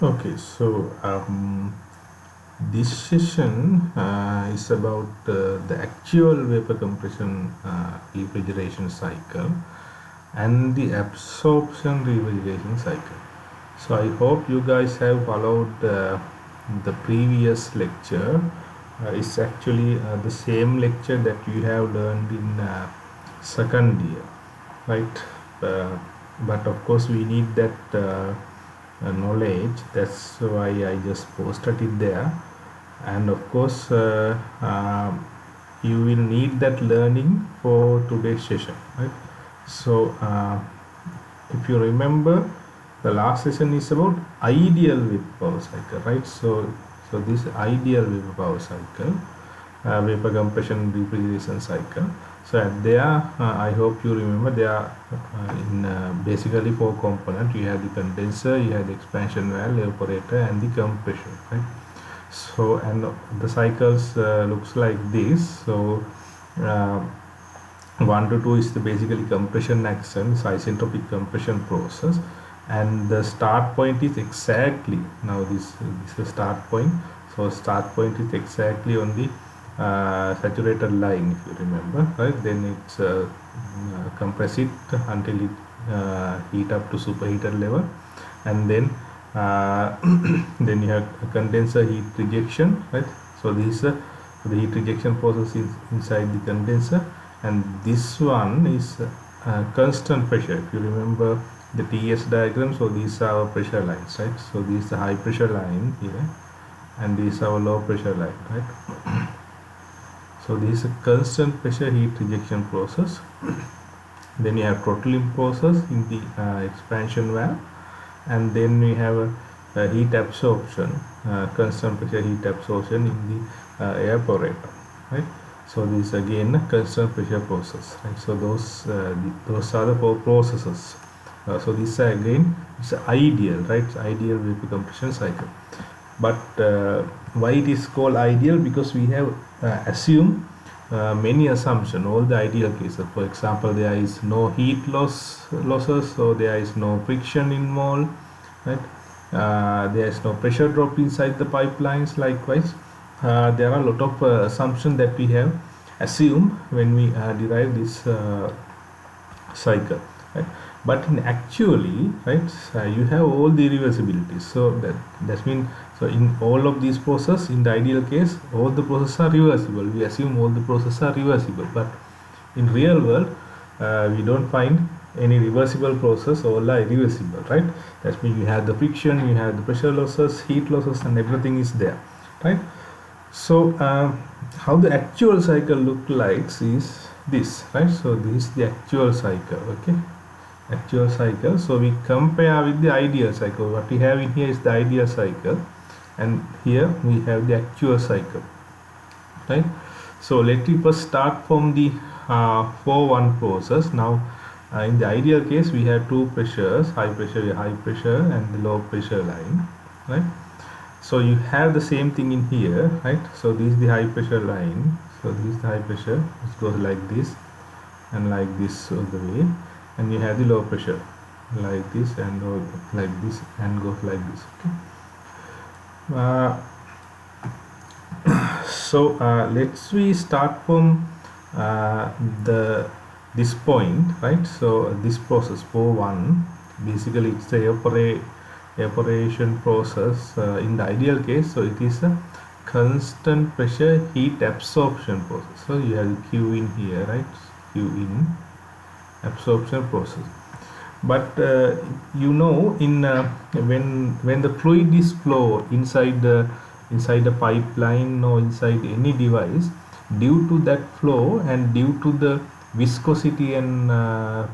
Okay, so this session is about the actual vapor compression refrigeration cycle and the absorption refrigeration cycle. So I hope you guys have followed the previous lecture. It's actually the same lecture that you have learned in second year, right? But of course we need that knowledge. That's why I just posted it there. And of course you will need that learning for today's session, right? So if you remember, the last session is about ideal vapor power cycle, right? So this ideal vapor power cycle, vapor compression refrigeration cycle. So at there I hope you remember, there are in basically four components. You have the condenser, you have the expansion valve, evaporator, and the compressor, right? So and the cycles looks like this. So 1 to 2 is the basically compression action, it's isentropic compression process, and the start point is exactly, now this is the start point. So start point is exactly on the saturated line, if you remember, right? Then it's compress it until it heat up to superheated level, and then then you have condenser heat rejection, right? So this is the heat rejection process is inside the condenser, and this one is constant pressure. If you remember the TS diagram, so these are our pressure lines, right? So this is the high pressure line here, and this is our low pressure line, right? So this is a constant pressure heat rejection process. Then you have throttling process in the expansion valve, and then we have a heat absorption, constant pressure heat absorption in the evaporator, right? So this is again a constant pressure process, right? So those are the four processes. So this again is ideal, right? It's ideal vapor compression cycle. But why it is called ideal? Because we have assumed many assumptions, all the ideal cases. For example, there is no heat losses, so there is no friction involved, right? There is no pressure drop inside the pipelines. Likewise, there are a lot of assumptions that we have assumed when we derive this cycle, right? But in actually, right, you have all the reversibilities. So that means, so in all of these processes, in the ideal case, all the processes are reversible. We assume all the processes are reversible, but in real world we don't find any reversible process, all are irreversible, right? That means you have the friction, you have the pressure losses, heat losses, and everything is there, right? So how the actual cycle look like is this, right? So this is the actual cycle, okay? Actual cycle. So we compare with the ideal cycle. What we have in here is the ideal cycle, and here we have the actual cycle, right? So let me first start from the 4-1 process. Now in the ideal case we have two pressures, high pressure and the low pressure line, right? So you have the same thing in here, right? So this is the high pressure line, so this is the high pressure, it goes like this and like this all the way, and you have the low pressure like this and like this and goes like this, okay? So let's we start from this point, right? So this process 4-1, basically it's the evaporation process in the ideal case. So it is a constant pressure heat absorption process. So you have Q in here, right? Q in absorption process. But you know, in when the fluid is flow inside the pipeline or inside any device, due to that flow and due to the viscosity and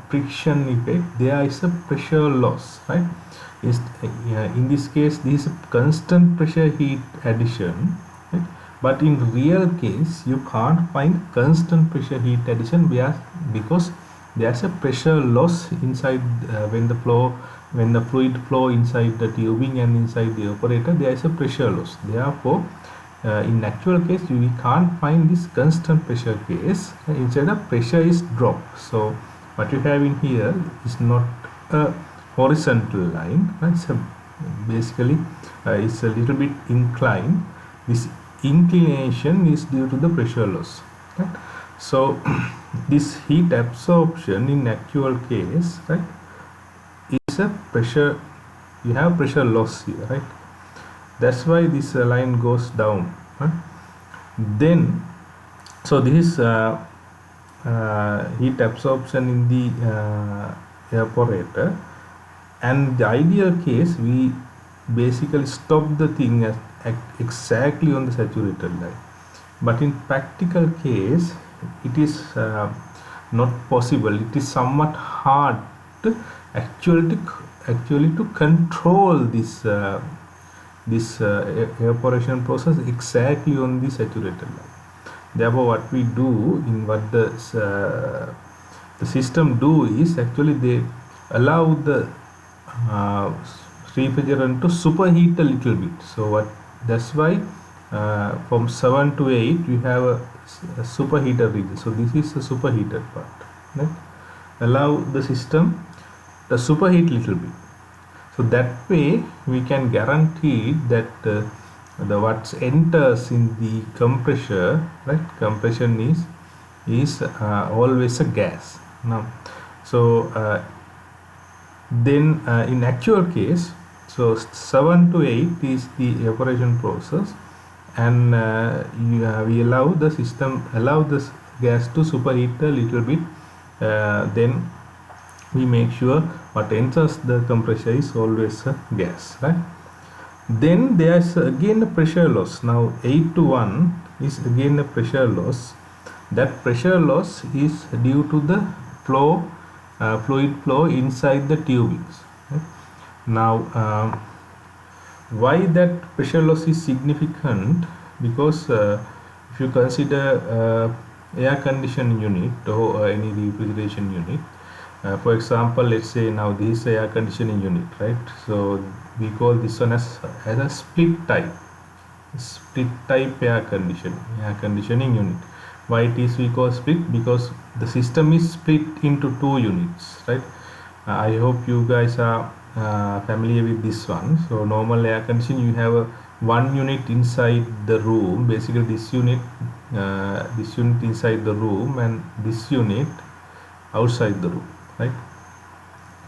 friction effect, there is a pressure loss, right? In this case this is a constant pressure heat addition, right? But in real case you can't find constant pressure heat addition because there's a pressure loss inside when the fluid flow inside the tubing and inside the evaporator, there is a pressure loss. Therefore in actual case we can't find this constant pressure case. Instead of pressure is dropped. So what you have in here is not a horizontal line, right? It's a basically is a little bit inclined. This inclination is due to the pressure loss, right? So this heat absorption in actual case, right, is a pressure, you have pressure loss here, right? That's why this line goes down, right? Then so this is heat absorption in the evaporator, and the ideal case we basically stop the thing exactly on the saturated line, but in practical case it is not possible. It is somewhat hard to actually to control this evaporation process exactly on the saturated line. Therefore what we do, in what the system do is actually they allow the refrigerant to superheat a little bit. So what, that's why from 7 to 8 we have a superheater region. So this is the superheated part, right? Allow the system to superheat little bit. So that way we can guarantee that the what enters in the compressor, right? Compression is always a gas. Now, so then in actual case, so 7 to 8 is the evaporation process, and we allow the system, allow this gas to superheat a little bit. Then we make sure what enters the compressor is always a gas, right? Then there is again a pressure loss. Now 8 to 1 is again a pressure loss. That pressure loss is due to the flow, fluid flow inside the tubings, right? Now why that pressure loss is significant? Because if you consider air conditioning unit or any refrigeration unit, for example, let's say now this is air conditioning unit, right? So we call this one as a split type air conditioning unit. Why it is we call split? Because the system is split into two units, right? I hope you guys are familiar with this one. So normal air conditioning, you have a one unit inside the room, basically this unit inside the room, and this unit outside the room, right?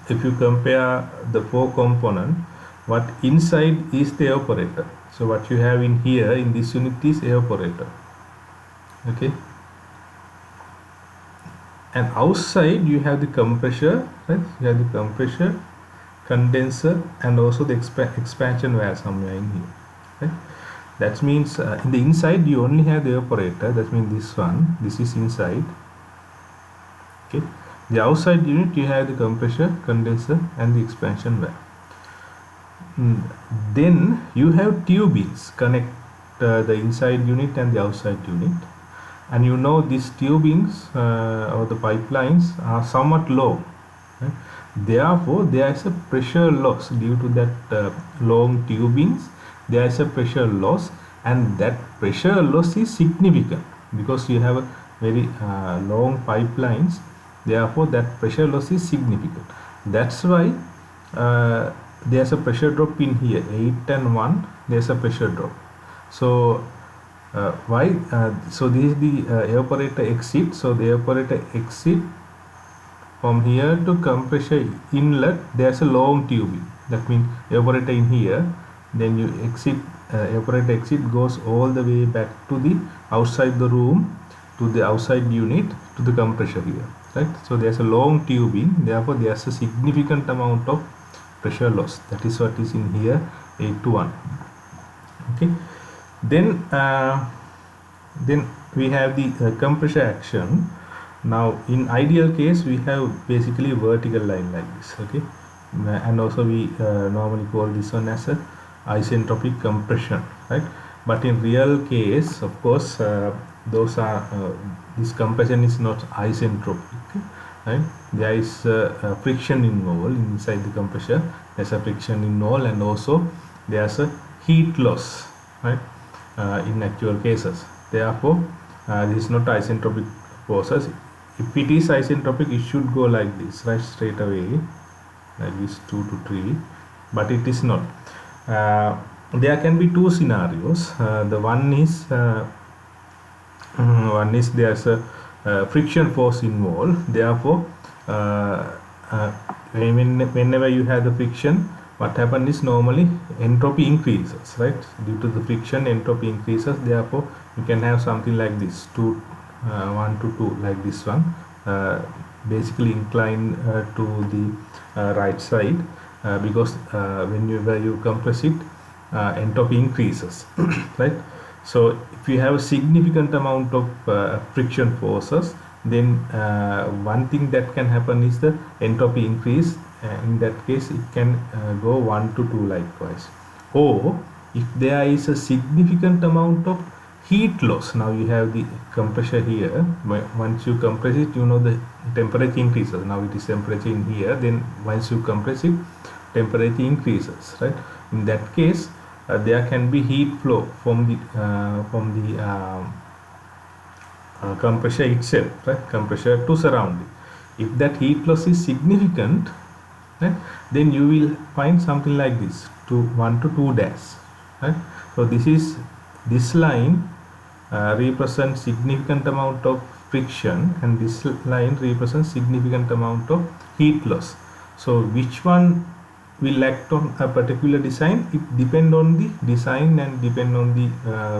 If you compare the four component, what inside is the evaporator. So what you have in here in this unit is evaporator, okay, and outside you have the compressor, right? You have the compressor, condenser, and also the expansion valve somewhere in here, right? That means in the inside you only have the evaporator. That means this one, this is inside, okay. The outside unit you have the compressor, condenser, and the expansion valve. Then you have tubings connect the inside unit and the outside unit, and you know these tubings or the pipelines are somewhat low, right? Therefore there is a pressure loss due to that long tubings. There is a pressure loss, and that pressure loss is significant because you have a very long pipelines. Therefore that pressure loss is significant. That's why there's a pressure drop in here, 8 and 1, there's a pressure drop. So why so this is the evaporator exit. So the evaporator exit from here to compressor inlet, there's a long tubing. That means evaporator in here, then you exit, evaporator exit goes all the way back to the outside the room, to the outside unit, to the compressor here, right? So there's a long tubing, therefore there's a significant amount of pressure loss. That is what is in here, 8 to 1, okay. Then we have the compressor action. Now in ideal case we have basically vertical line like this, okay, and also we normally call this one as a isentropic compression, right? But in real case, of course, those are this compression is not isentropic, right? There is friction involved inside the compressor. There's a friction involved, and also there's a heat loss, right? In actual cases. Therefore this is not isentropic process. If it is isentropic, it should go like this, right? Straight away, like this, 2 to 3, but it is not. There can be two scenarios. The one is there's a friction force involved. Therefore, whenever you have the friction, what happens is normally entropy increases, right? Due to the friction, entropy increases. Therefore, you can have something like this, 1 to 2, like this one, basically inclined to the right side, because whenever you compress it, entropy increases, right? So if you have a significant amount of friction forces, then one thing that can happen is the entropy increase. In that case, it can go 1 to 2 likewise. Or if there is a significant amount of heat loss, now you have the compressor here. Once you compress it, you know the temperature increases. Now it is temperature in here. Then once you compress it, temperature increases, right? In that case, there can be heat flow from the compressor itself, right? Compressor to surrounding. If that heat loss is significant, right, then you will find something like this, 1 to 2 dash, right? So this line represents significant amount of friction, and this line represents significant amount of heat loss. So which one will act on a particular design? It depend on the design and depend on the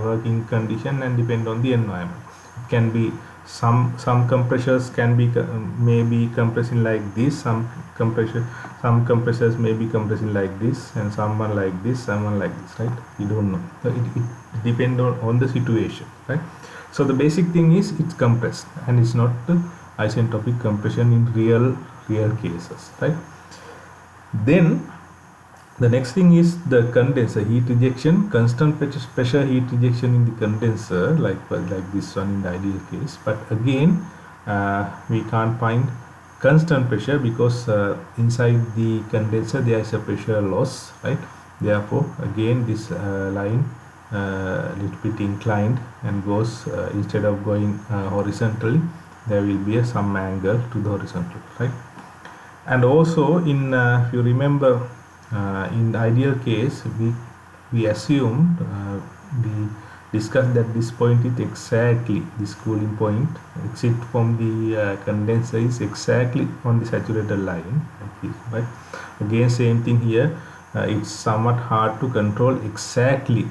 working condition and depend on the environment. It can be some compressors can be maybe compressing like this, some compressors may be compressing like this, and someone like this, someone like this, right? You don't know. So it depends on the situation, right? So the basic thing is it's compressed, and it's not isentropic compression in real cases, right? Then the next thing is the condenser heat rejection, constant pressure heat rejection in the condenser, like this one in the ideal case. But again, we can't find constant pressure because inside the condenser there is a pressure loss, right? Therefore, again this line little bit inclined and goes instead of going horizontally, there will be some angle to the horizontal, right? And also in if you remember, in the ideal case, we assumed we discussed that this point is exactly this cooling point, exit from the condenser is exactly on the saturated line, right? Again, same thing here. It's somewhat hard to control exactly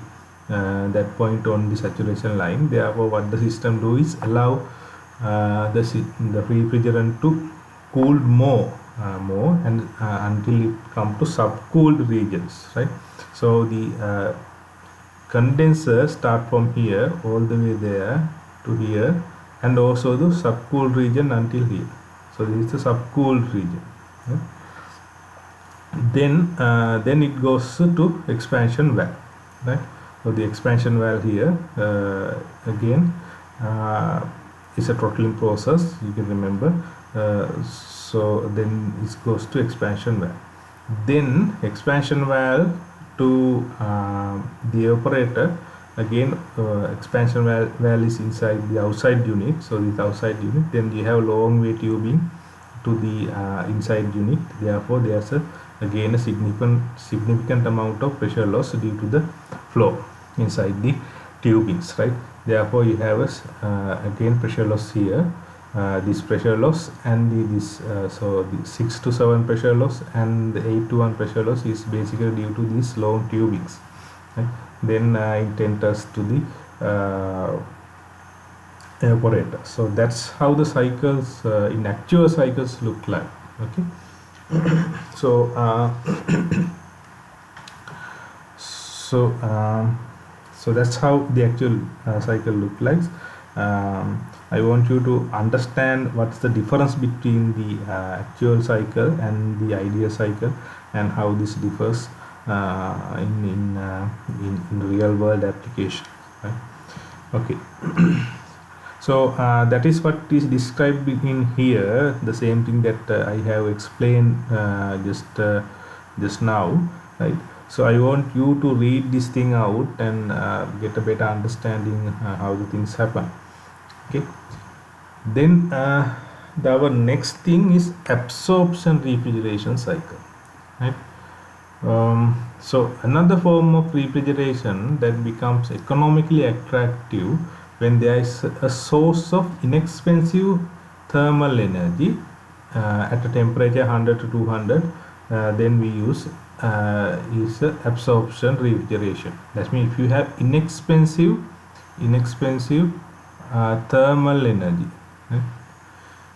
that point on the saturation line. Therefore, what the system do is allow the refrigerant to cool more and until it come to subcooled regions, right? So the condenser start from here all the way there to here, and also the subcooled region until here. So this is the subcooled region, right? Then it goes to expansion valve, right? So the expansion valve here again is a throttling process, you can remember. So then it goes to expansion valve. Then expansion valve to the evaporator. Again, expansion valve is inside the outside unit. So this outside unit. Then you have long way tubing to the inside unit. Therefore, there's again a significant amount of pressure loss due to the flow inside the tubings, right? Therefore, you have again pressure loss here. This pressure loss and so the 6 to 7 pressure loss and the 8 to 1 pressure loss is basically due to these long tubings, right? Then it enters to the evaporator. So that's how the cycles in actual cycles look like, okay? So so that's how the actual cycle look like. I want you to understand what's the difference between the actual cycle and the ideal cycle, and how this differs in real world application, right? Okay. So that is what is described in here, the same thing that I have explained just now, right? So I want you to read this thing out and get a better understanding how the things happen. Okay. Then our next thing is absorption refrigeration cycle, right? So another form of refrigeration that becomes economically attractive when there is a source of inexpensive thermal energy at a temperature 100 to 200. Then we use absorption refrigeration. That means if you have inexpensive thermal energy. Right?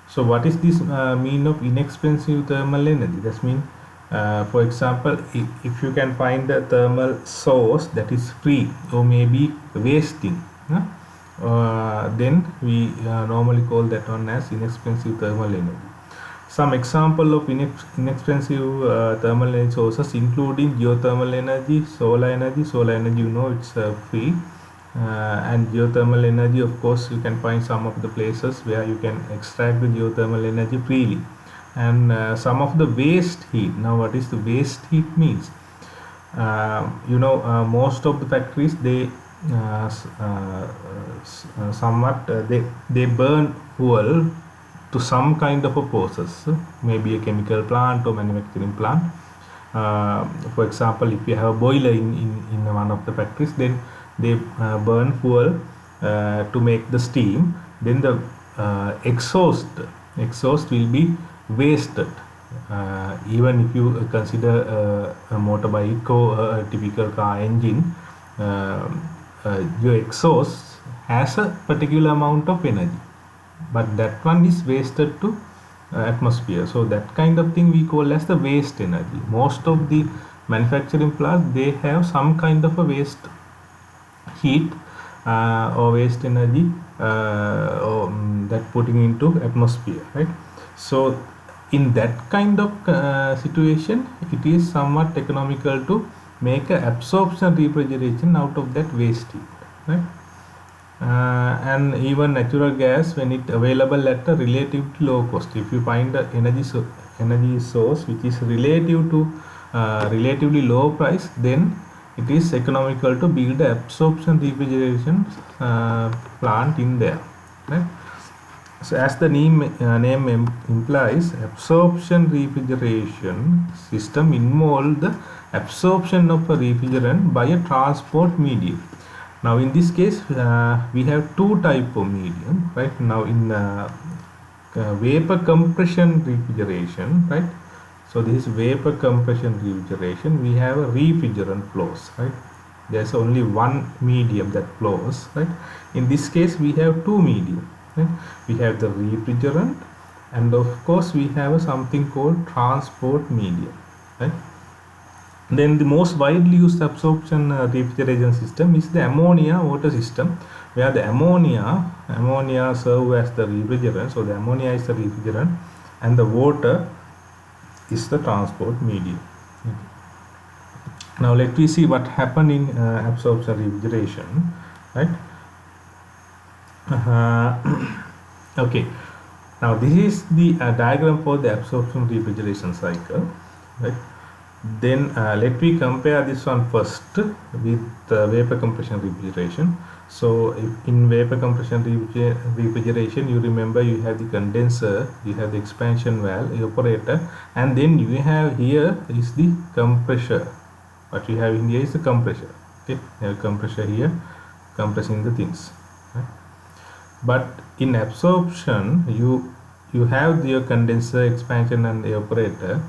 So what is this mean of inexpensive thermal energy? That means, for example, if you can find a thermal source that is free or maybe wasting, then we normally call that one as inexpensive thermal energy. Some example of inexpensive thermal energy sources including geothermal energy, solar energy. Solar energy, you know, it's free. And geothermal energy, of course, you can find some of the places where you can extract the geothermal energy freely. And some of the waste heat. Now what is the waste heat means? Most of the factories, they they burn fuel to some kind of a process, maybe a chemical plant or manufacturing plant. For example, if you have a boiler in one of the factories, then they burn fuel to make the steam. Then the exhaust will be wasted. Even if you consider a motorbike or a typical car engine, your exhaust has a particular amount of energy, but that one is wasted to atmosphere. So that kind of thing we call as the waste energy. Most of the manufacturing plants, they have some kind of a waste heat or waste energy that putting into atmosphere, right? So in that kind of situation, it is somewhat economical to make a absorption refrigeration out of that waste heat, right? And even natural gas, when it available at a relatively low cost, if you find the energy source which is relatively low price, then it is economical to build the absorption refrigeration plant in there, right? So as the name implies, absorption refrigeration system involves the absorption of a refrigerant by a transport medium. Now in this case, we have two type of medium, right? Now in vapor compression refrigeration, right? So this is vapor compression refrigeration. We have a refrigerant flows, right? There's only one medium that flows, right? In this case, we have two medium, right? We have the refrigerant, and of course we have something called transport medium, right? Then the most widely used absorption refrigeration system is the ammonia water system, where the ammonia serve as the refrigerant. So the ammonia is the refrigerant and the water is the transport medium. Okay. Now let me see what happened in absorption refrigeration, right? Okay, now this is the diagram for the absorption refrigeration cycle, right? Then let me compare this one first with vapor compression refrigeration. So if in vapor compression refrigeration, you remember you have the condenser, you have the expansion valve, evaporator, and then you have here is the compressor. What you have in here is the compressor. Okay, you have compressor here compressing the things, right? But in absorption, you have your condenser, expansion, and evaporator.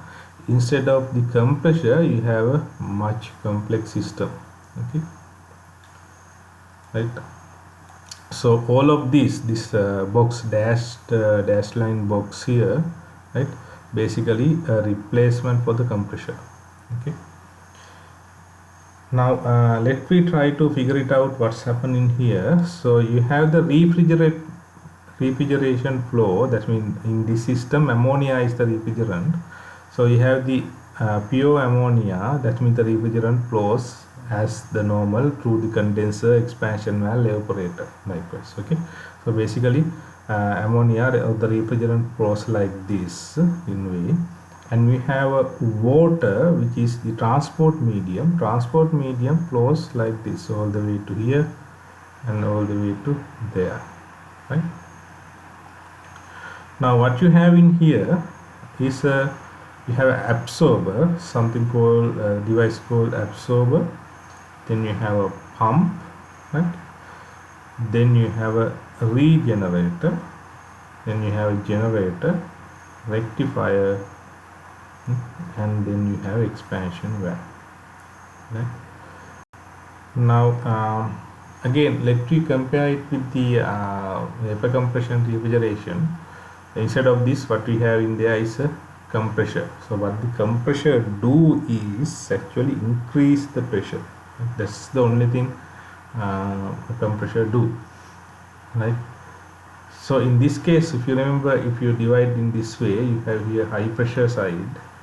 Instead of the compressor, you have a much complex system. Okay, right? So all of this box dashed line box here, right? Basically a replacement for the compressor. Okay. Now let me try to figure it out what's happening here. So you have the refrigeration flow. That means in this system, ammonia is the refrigerant. So you have the pure ammonia. That means the refrigerant flows as the normal through the condenser, expansion valve, evaporator, likewise. Okay. So basically ammonia or the refrigerant flows like this in way. And we have a water, which is the transport medium. Transport medium flows like this all the way to here and all the way to there, right? Now what you have in here is a you have an absorber, something called device called absorber. Then you have a pump, right? Then you have a regenerator. Then you have a generator, rectifier, and then you have expansion valve, right? Now again, let me compare it with the vapor compression refrigeration. Instead of this, what we have in there is a compressor. So what the compressor do is actually increase the pressure. That's the only thing the compressor do, right? So in this case, if you remember, if you divide in this way, you have here high pressure side,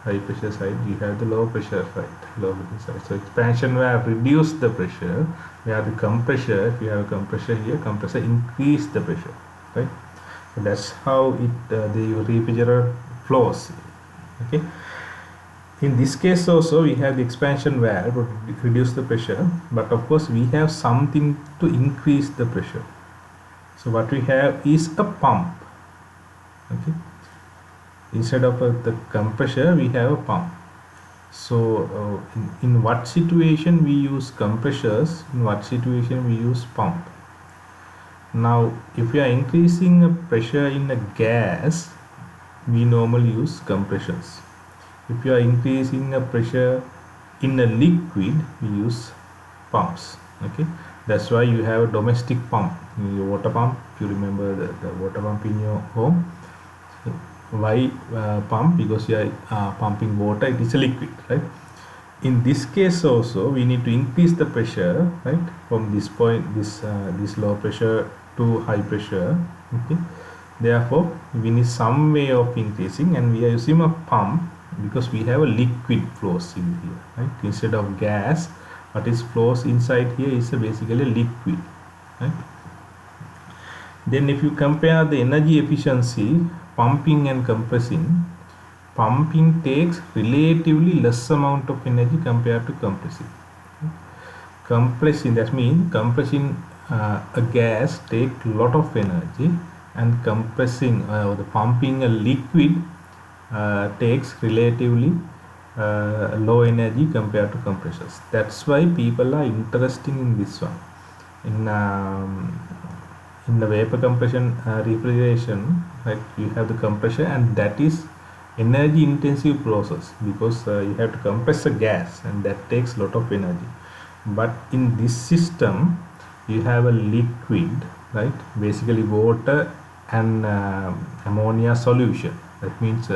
you have the low pressure side. So expansion valve reduce the pressure, where the compressor, if you have a compressor here, compressor increase the pressure, right? So that's how it the refrigerator flows. Okay. In this case also we have the expansion valve to reduce the pressure, but of course we have something to increase the pressure. So what we have is a pump. Okay. Instead of the compressor, we have a pump. So in what situation we use compressors, in what situation we use pump. Now if we are increasing a pressure in a gas, we normally use compressors. If you are increasing a pressure in a liquid, we use pumps. Okay, that's why you have a domestic pump, your water pump. If you remember the water pump in your home, why pump? Because you are pumping water, it is a liquid, right? In this case also we need to increase the pressure, right, from this point, this low pressure to high pressure. Okay, therefore we need some way of increasing, and we are using a pump because we have a liquid flows in here, right? Instead of gas, what is flows inside here is basically liquid, right? Then if you compare the energy efficiency, pumping and compressing, pumping takes relatively less amount of energy compared to compressing. Compressing, that means compressing a gas take lot of energy, and compressing or the pumping a liquid takes relatively low energy compared to compressors. That's why people are interested in this one. In the vapor compression refrigeration, right, you have the compressor, and that is energy intensive process, because you have to compress a gas, and that takes lot of energy. But in this system you have a liquid, right, basically water and ammonia solution. That means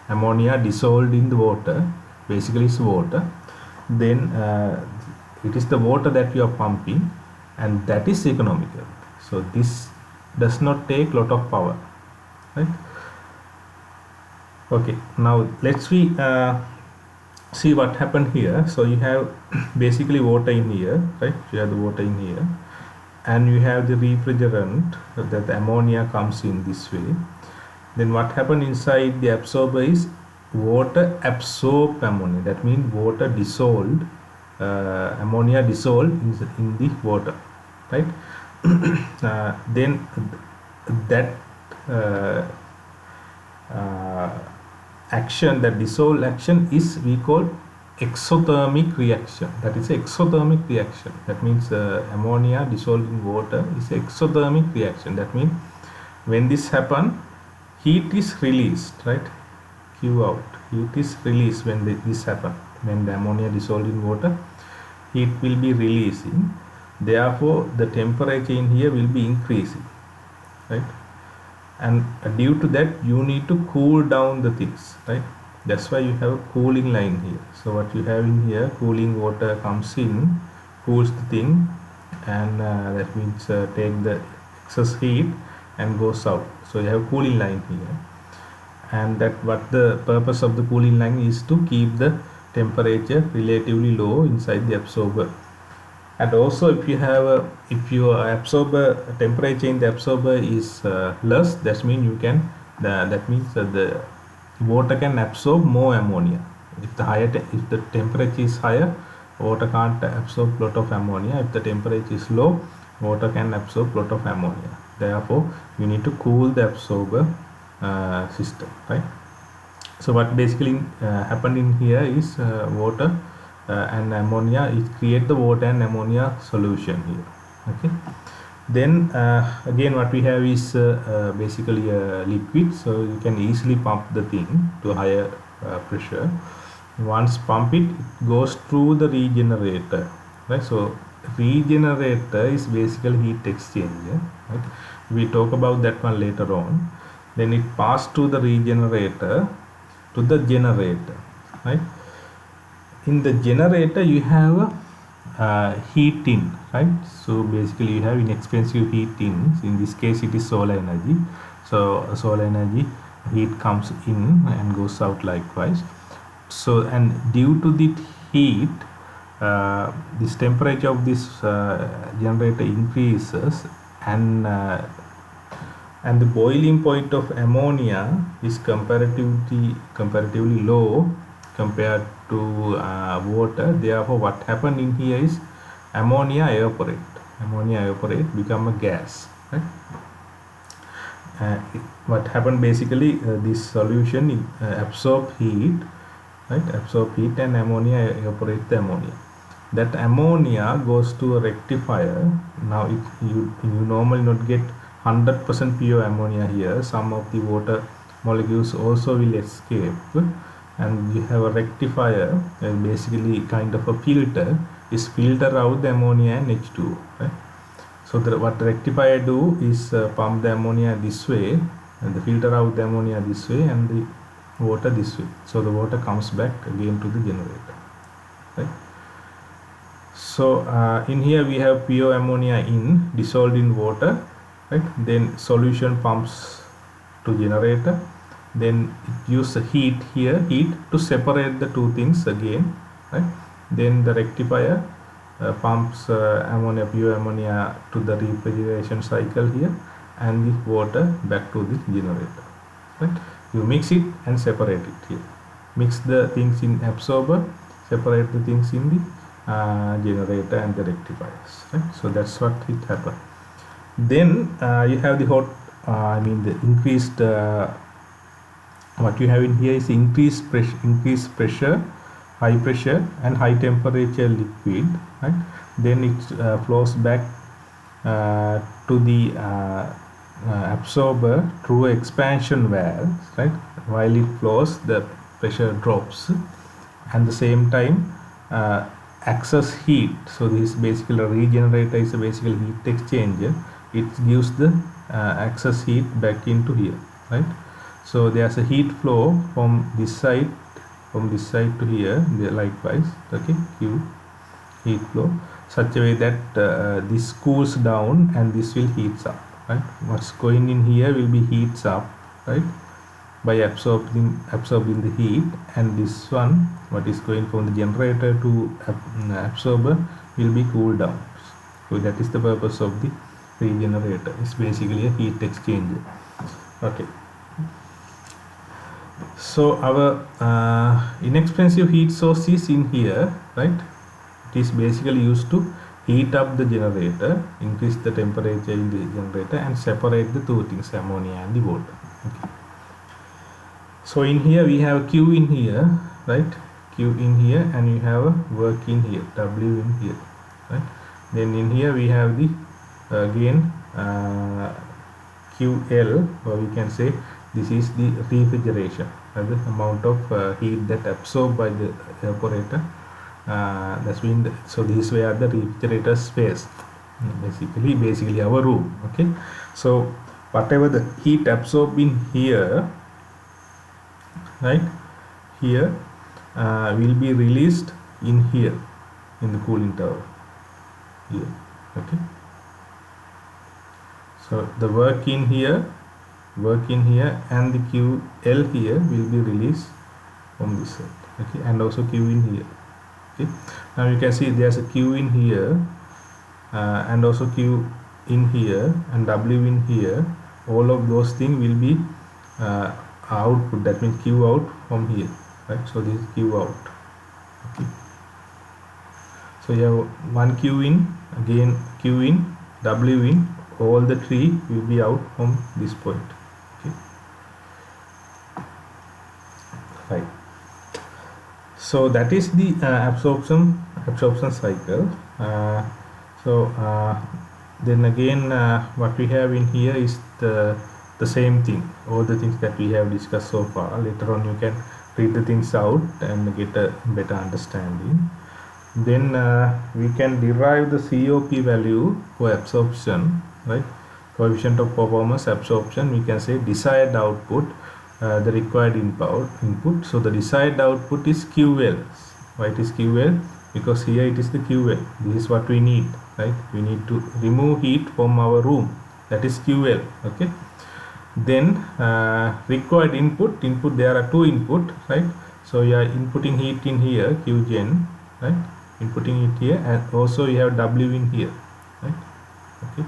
ammonia dissolved in the water, basically it's water. Then it is the water that you are pumping, and that is economical. So this does not take lot of power, right? Okay, now let's see what happened here. So you have basically water in here, right? You have the water in here, and you have the refrigerant, that the ammonia comes in this way. Then what happened inside the absorber is water absorb ammonia. That means water dissolved, ammonia dissolved in the water, right? Then that action, that dissolved action, is we call exothermic reaction. That is exothermic reaction. That means ammonia dissolved in water is exothermic reaction. That means when this happen, heat is released, right? Q out, heat is released when this happen. When the ammonia dissolved in water, heat will be releasing. Therefore the temperature in here will be increasing, right? And due to that you need to cool down the things, right? That's why you have a cooling line here. So what you have in here, cooling water comes in, cools the thing, and that means take the excess heat and goes out. So you have cooling line here, and that what the purpose of the cooling line is to keep the temperature relatively low inside the absorber. And also if your absorber temperature in the absorber is less, that means you can that means the water can absorb more ammonia. If the temperature is higher, water can't absorb lot of ammonia. If the temperature is low, water can absorb lot of ammonia. Therefore you need to cool the absorber system, right? So what basically happened in here is water and ammonia, it create the water and ammonia solution here. Okay, then again what we have is basically a liquid, so you can easily pump the thing to higher pressure. Once pump it, it goes through the regenerator, right? So regenerator is basically heat exchanger, right? We talk about that one later on. Then it passed to the regenerator to the generator, right? In the generator you have heat in, right? So basically you have inexpensive heat in this case it is solar energy. So solar energy heat comes in and goes out likewise. So and due to the heat, this temperature of this generator increases, and the boiling point of ammonia is comparatively low compared to water. Therefore what happened in here is ammonia evaporate become a gas, right? What happened basically, this solution absorb heat, right? Absorb heat and ammonia evaporate the ammonia. That ammonia goes to a rectifier. Now you normally not get 100% pure ammonia here. Some of the water molecules also will escape, and you have a rectifier, basically kind of a filter, is filter out the ammonia and H2O, right? So what the rectifier do is pump the ammonia this way and the filter out the ammonia this way and the water this way. So the water comes back again to the generator, right? So in here we have pure ammonia in dissolved in water, right? Then solution pumps to generator, then it uses heat here, heat to separate the two things again, right? Then the rectifier pumps pure ammonia to the refrigeration cycle here, and the water back to the generator, right? You mix it and separate it here. Mix the things in absorber, separate the things in the generator and the rectifiers, right? So that's what it happened. Then you have the the increased what you have in here is increased pressure, high pressure and high temperature liquid, right? Then it flows back to the absorber through expansion valve, right? While it flows, the pressure drops, and the same time excess heat. So this basically a regenerator is basically heat exchanger. It gives the excess heat back into here, right? So there's a heat flow from this side to here, likewise, okay, Q heat flow, such a way that this cools down and this will heats up, right? What's going in here will be heats up, right, by absorbing the heat, and this one, what is going from the generator to absorber, will be cooled down. So that is the purpose of the regenerator. It's basically a heat exchanger. Okay. So our inexpensive heat source is in here, right? It is basically used to heat up the generator, increase the temperature in the generator, and separate the two things, ammonia and the water. Okay. So in here we have Q in here, right? Q in here, and you have a work in here, W in here, right? Then in here we have the again QL, or we can say this is the refrigeration, the amount of heat that absorbed by the evaporator. That's been so this way are the refrigerator space, basically our room. Okay, so whatever the heat absorbed in here, right, here will be released in here in the cooling tower here. Okay, so the work in here and the QL here will be released from this side. Okay, and also Q in here. Okay, now you can see there's a Q in here and also Q in here and W in here. All of those things will be output, that means Q out from here, right? So this is Q out. Okay, so you have one Q in, again Q in, W in, all the three will be out from this point. Okay, So that is the absorption cycle. So then again, what we have in here is the same thing, all the things that we have discussed so far. Later on you can read the things out and get a better understanding. Then we can derive the COP value for absorption, right? Coefficient of performance absorption. We can say desired output, the required input. So the desired output is QL. Why it is QL? Because here it is the QL. This is what we need, right? We need to remove heat from our room. That is QL. Okay. Then required input. There are two input, right? So you are inputting heat in here, Qgen, right? Inputting it here, and also you have W in here, right? Okay,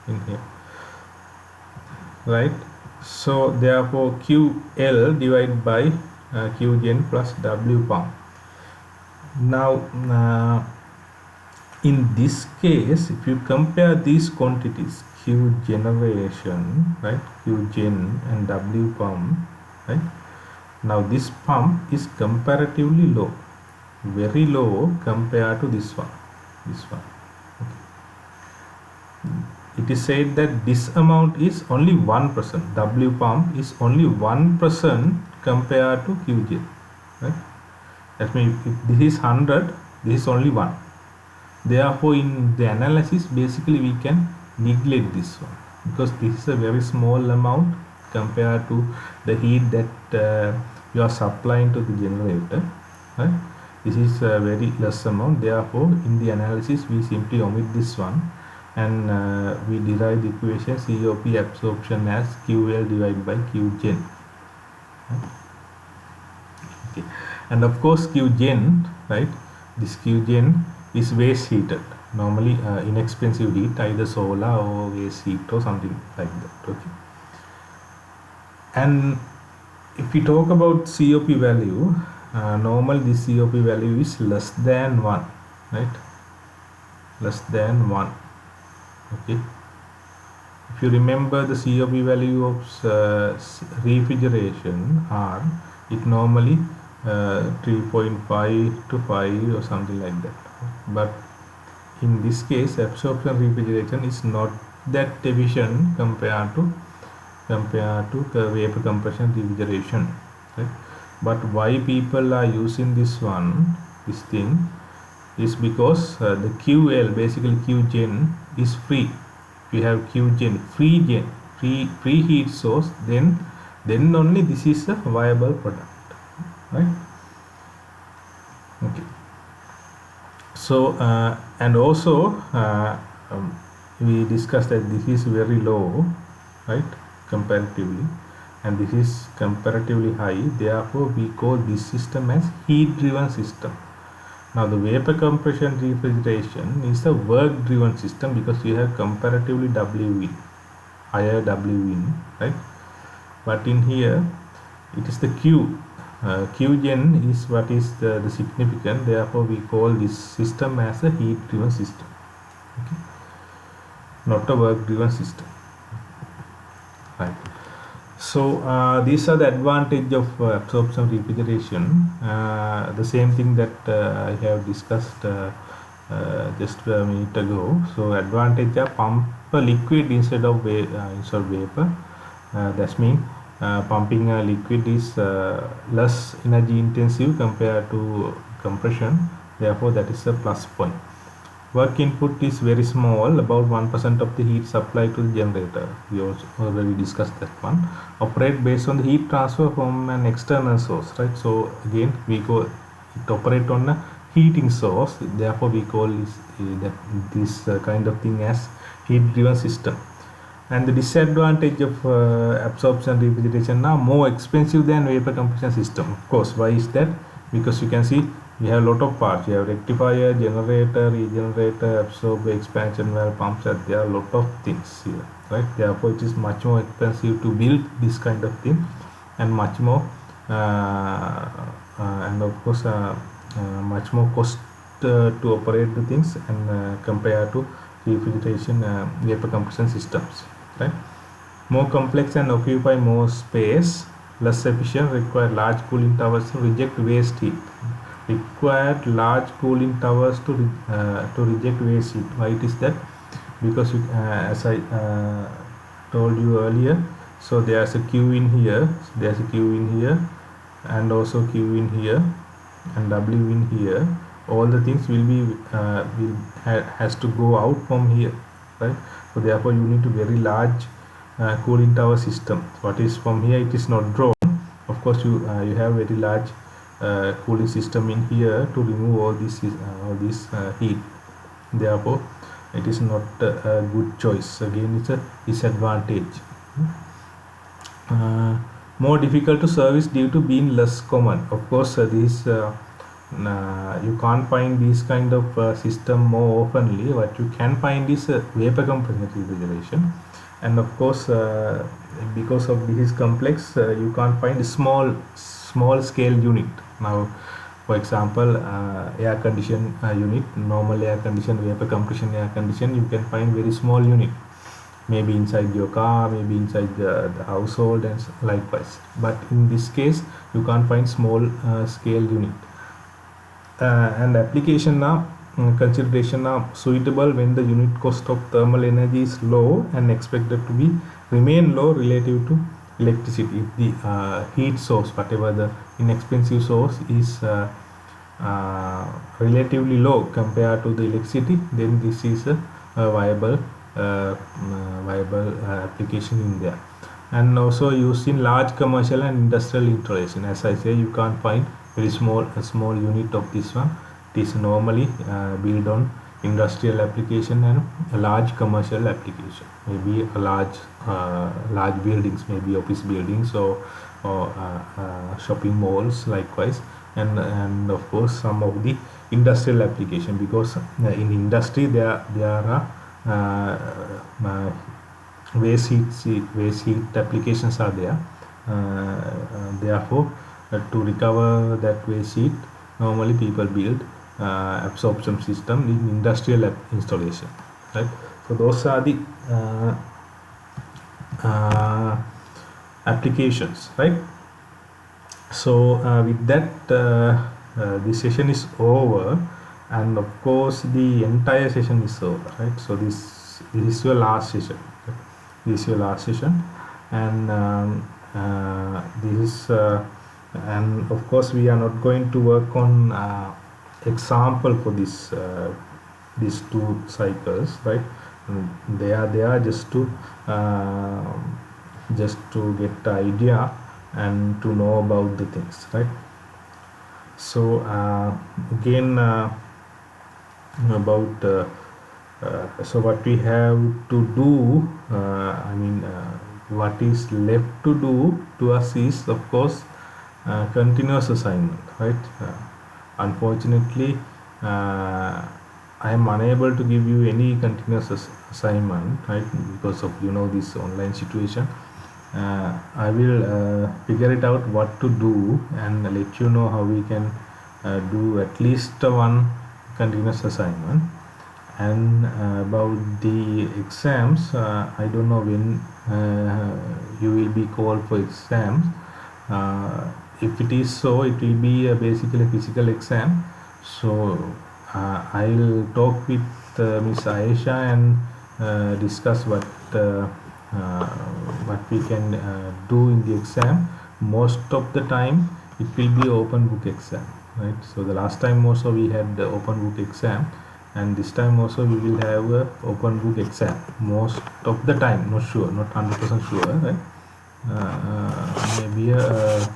in here, right? So therefore QL divided by Qgen plus W pump. Now in this case, if you compare these quantities, Q generation, right, Qgen and W pump, right? Now this pump is comparatively low, very low compared to this one. Okay. It is said that this amount is only 1%. W pump is only 1% compared to Qgen, right? That means if this is 100, this is only 1. Therefore in the analysis basically we can neglect this one, because this is a very small amount compared to the heat that you are supplying to the generator, right? This is a very less amount. Therefore in the analysis we simply omit this one, and we derive the equation COP absorption as QL divided by Qgen. Okay. And of course Qgen, right, this Qgen is waste heated, normally inexpensive heat, either solar or waste heat or something like that. Okay. And if we talk about COP value, normally this COP value is less than 1, right? Less than 1. Okay. If you remember the COP value of refrigeration R, it normally 3.5 to 5 or something like that. But in this case, absorption refrigeration is not that efficient compared to the vapor compression refrigeration, right? But why people are using this thing is because the QL, basically Qgen, is free. If you have Qgen, free heat source, then only this is a viable product, right? Okay. So and also we discussed that this is very low, right, comparatively, and this is comparatively high. Therefore we call this system as heat driven system. Now the vapor compression refrigeration is a work driven system, because you have comparatively higher W in, right? But in here it is the Qgen is what is the significant. Therefore we call this system as a heat driven system, okay? Not a work driven system, right? So these are the advantage of absorption refrigeration. The same thing that I have discussed just a minute ago. So advantage of pump a liquid instead of vapor. That means pumping a liquid is less energy intensive compared to compression. Therefore that is a plus point. Work input is very small, about 1% of the heat supplied to the generator. We also already discussed that one. Operate based on the heat transfer from an external source, right? So again we it operate on a heating source. Therefore we call this kind of thing as heat driven system. And the disadvantage of absorption refrigeration are more expensive than vapor compression system. Of course, why is that? Because you can see we have a lot of parts. You have rectifier, generator, regenerator, absorber, expansion valve, pumps. There are a lot of things here, right? Therefore it is much more expensive to build this kind of thing, and much more and of course much more cost to operate the things, and compared to refrigeration vapor compression systems, right? More complex and occupy more space, less efficient, require large cooling towers to reject waste heat. required large cooling towers to reject waste heat. Why it is that? Because as I told you earlier, so there's a queue in here, and also queue in here, and W in here. All the things will be has to go out from here, right? So therefore you need a very large cooling tower system. What is from here, it is not drawn. Of course you have very large cooling system in here to remove all this heat. Therefore it is not a good choice. Again, it's a disadvantage. More difficult to service due to being less common. Of course, you can't find this kind of system more oftenly. What you can find is vapor compression refrigeration, and of course, because of this complex, you can't find a small scale unit. Now, for example, air condition unit, normal air condition, vapor compression air condition, you can find very small unit, maybe inside your car, maybe inside the household, and likewise. But in this case, you can't find small scale unit. And application consideration are suitable when the unit cost of thermal energy is low and expected to be remain low relative to electricity. If the heat source, whatever the inexpensive source, is relatively low compared to the electricity, then this is a viable application in there. And also used in large commercial and industrial installation. As I say, you can't find a small unit of this one. It is normally built on industrial application and a large commercial application, maybe a large buildings, maybe office buildings or shopping malls, likewise, and of course some of the industrial application, because in industry there are waste heat applications are there. Therefore, to recover that waste heat, normally people build absorption system in industrial installation, right? So those are the applications, right? So with that, this session is over, and of course the entire session is over, right? So this is your last session. This is your last session, and this is and of course we are not going to work on example for these two cycles, right? They are there just to get the idea and to know about the things, right? So again, about so what we have to do, what is left to do to us is, of course, continuous assignment, right? Unfortunately, I am unable to give you any continuous assignment, right, because of this online situation. I will figure it out what to do and let you know how we can do at least one continuous assignment. And about the exams, I don't know when you will be called for exams. If it is so, it will be basically a physical exam. So I'll talk with Miss Aisha and discuss what we can do in the exam. Most of the time it will be open book exam, right? So the last time also we had the open book exam, and this time also we will have a open book exam most of the time. Not sure, not 100% sure, right? Maybe a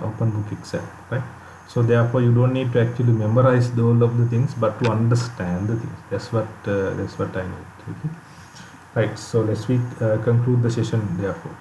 open book exam, right? So therefore you don't need to actually memorize all of the things, but to understand the things. That's what I need. Okay, right? So let's conclude the session therefore.